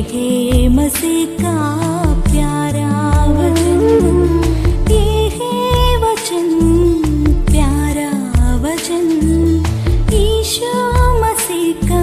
है मसीह का प्यारा वचन, ये है वचन, प्यारा वचन, यीशु मसीह का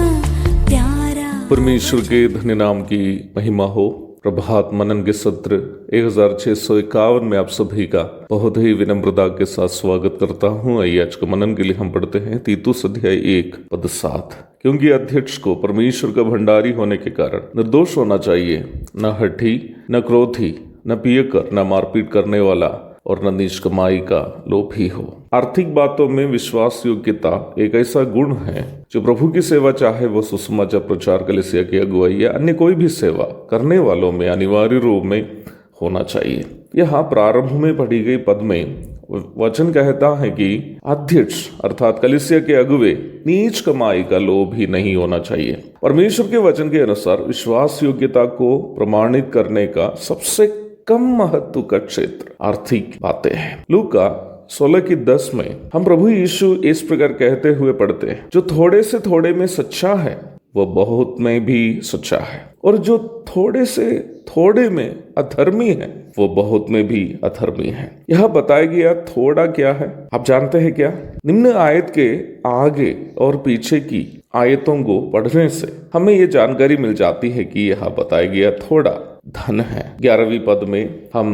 प्यारा। परमेश्वर के धन्य नाम की महिमा हो। प्रभात मनन के सत्र 1651 में आप सभी का बहुत ही विनम्रता के साथ स्वागत करता हूं। आइए आज के मनन के लिए हम पढ़ते हैं तीतुस अध्याय 1 पद 7। क्योंकि अध्यक्ष को परमेश्वर का भंडारी होने के कारण निर्दोष होना चाहिए, न हठी, न क्रोधी, न पियकर, न मारपीट करने वाला और न नीच कमाई का लोभी हो। आर्थिक बातों में विश्वास योग्यता एक ऐसा गुण है जो प्रभु की सेवा, चाहे वो सुसमाचार प्रचार, कलीसिया की अगुवाई या अन्य कोई भी सेवा करने वालों में अनिवार्य रूप में होना चाहिए। यहाँ प्रारंभ में पढ़ी गई पद में वचन कहता है कि अध्यक्ष अर्थात कलीसिया के अगुवे नीच कमाई का लोभ ही नहीं होना चाहिए। परमेश्वर के वचन के अनुसार विश्वास योग्यता को प्रमाणित करने का सबसे कम महत्व का क्षेत्र आर्थिक बातें हैं। लूका 16:10 में हम प्रभु यीशु इस प्रकार कहते हुए पढ़ते हैं, जो थोड़े से थोड़े में सच्चा है वो बहुत में भी सच्चा है, और जो थोड़े से थोड़े में अधर्मी है वो बहुत में भी अधर्मी है। यह बताया गया थोड़ा क्या है, आप जानते हैं क्या? निम्न आयत के आगे और पीछे की आयतों को पढ़ने से हमें ये जानकारी मिल जाती है कि यह बताया गया थोड़ा धन है। 11वीं पद में हम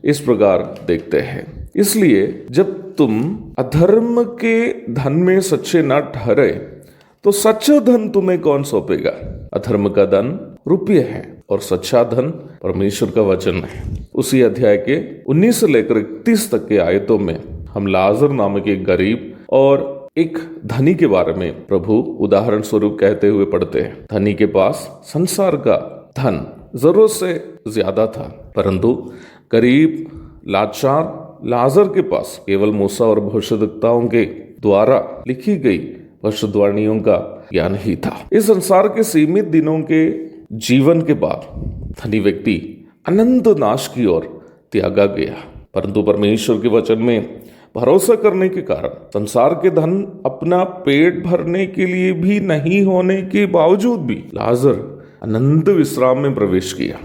इस प्रकार देखते हैं, इसलिए जब तुम अधर्म के धन में सच्चे न ठहरे तो सच्चा धन तुम्हें कौन सौंपेगा? अधर्म का धन रुपये है और सच्चा धन परमेश्वर का वचन है। उसी अध्याय के 19 से लेकर 31 तक के आयतों में हम लाजर नामक एक गरीब और एक धनी के बारे में प्रभु उदाहरण स्वरूप कहते हुए पढ़ते हैं। धनी के पास संसार का धन जरूरत से ज्यादा था, परंतु गरीब लाचार लाजर के पास केवल मूसा और भविष्यद्वक्ताओं के द्वारा लिखी गई भविष्यवाणियों का ज्ञान ही था। इस संसार के सीमित दिनों के जीवन के बाद धनी व्यक्ति अनंत नाश की ओर त्यागा गया, परंतु परमेश्वर के वचन में भरोसा करने के कारण संसार के धन अपना पेट भरने के लिए भी नहीं होने के बावजूद भी लाजर अनंत विश्राम में प्रवेश किया।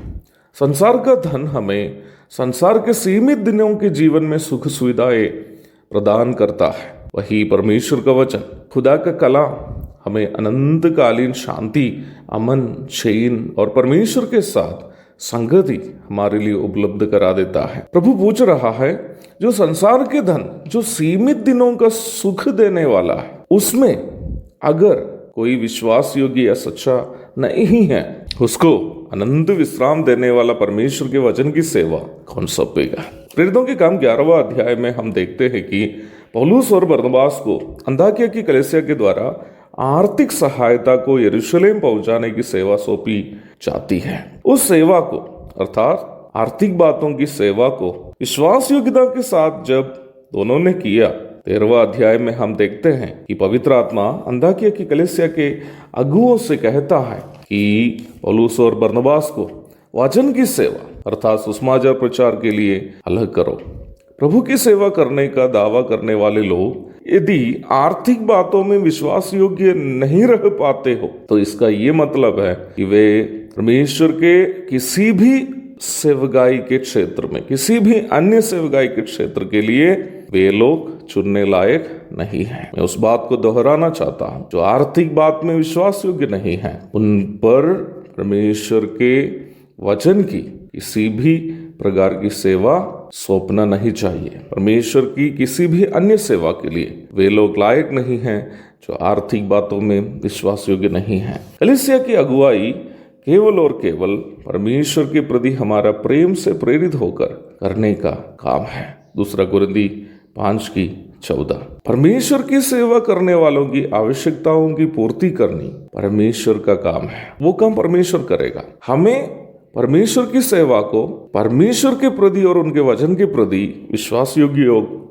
संसार का धन हमें संसार के सीमित दिनों के जीवन में सुख सुविधाएं प्रदान करता है, वही परमेश्वर का वचन, खुदा का कलाम हमें अनंतकालीन शांति, अमन, चैन और परमेश्वर के साथ संगति हमारे लिए उपलब्ध करा देता है। प्रभु पूछ रहा है, जो संसार के धन जो सीमित दिनों का सुख देने वाला है, उसमें अगर कोई विश्वास योग्य या सच्चा नहीं है, उसको अनंत विश्राम देने वाला परमेश्वर के वचन की सेवा कौन सौंपेगा? प्रेरितों के काम 11वां अध्याय में हम देखते हैं कि पौलुस और बरनबास को अंताकिया की कलीसिया के द्वारा आर्थिक सहायता को यरूशलेम पहुंचाने की सेवा सौंपी जाती है। उस सेवा को अर्थात आर्थिक बातों की सेवा को विश्वास योग्यता के साथ जब दोनों ने किया, 13वां अध्याय में हम देखते हैं कि पवित्र आत्मा अंताकिया की कलीसिया के अगुओं से कहता है कि पौलुस और बरनबास को वचन की सेवा अर्थात सुसमाचार प्रचार के लिए अलग करो। प्रभु की सेवा करने का दावा करने वाले लोग यदि आर्थिक बातों में विश्वास योग्य नहीं रह पाते हो तो इसका ये मतलब है कि वे परमेश्वर के किसी भी सेवकाई के क्षेत्र में, किसी भी अन्य सेवकाई के क्षेत्र के लिए वे लोग चुनने लायक नहीं हैं। मैं उस बात को दोहराना चाहता हूं, जो आर्थिक बात में विश्वास योग्य नहीं है, उन पर परमेश्वर के वचन की किसी भी प्रकार की सेवा सौंपना नहीं चाहिए। परमेश्वर की किसी भी अन्य सेवा के लिए वे लोग लायक नहीं हैं जो आर्थिक बातों में विश्वास योग्य नहीं है। कलीसिया की अगुवाई केवल और केवल परमेश्वर के प्रति हमारा प्रेम से प्रेरित होकर करने का काम है। 2 कुरिन्थी 5:14। परमेश्वर की सेवा करने वालों की आवश्यकताओं की पूर्ति करनी परमेश्वर का काम है। वो काम परमेश्वर करेगा। हमें परमेश्वर की सेवा को परमेश्वर के प्रति और उनके वचन के प्रति विश्वास योग्य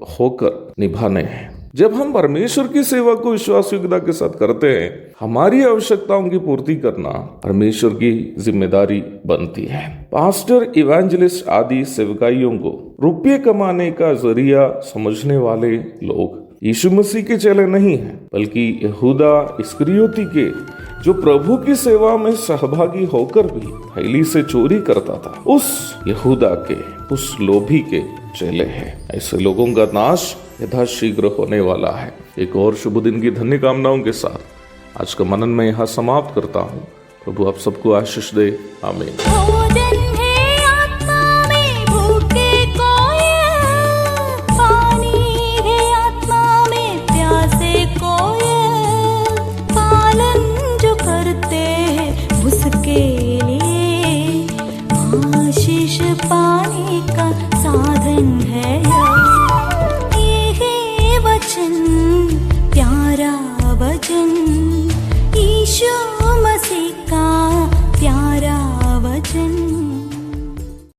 होकर निभाने हैं। जब हम परमेश्वर की सेवा को विश्वास योग्यता के साथ करते हैं, हमारी आवश्यकताओं की पूर्ति करना परमेश्वर की जिम्मेदारी बनती है। पास्टर, इवेंजलिस्ट आदि सेवकाइयों को रुपये कमाने का जरिया समझने वाले लोग यीशु मसीह के चेले नहीं हैं, बल्कि यहूदा इस्करियोती के जो प्रभु की सेवा में सहभागी होकर भी थैली से चोरी करता था, उस यहूदा के, उस लोभी के चेले हैं। ऐसे लोगों का नाश यथाशीघ्र होने वाला है। एक और शुभ दिन की धन्य कामनाओं के साथ आज का मनन मैं यहाँ समाप्त करता हूँ। प्रभु आप सबको आशीष दे। आमीन। भोजन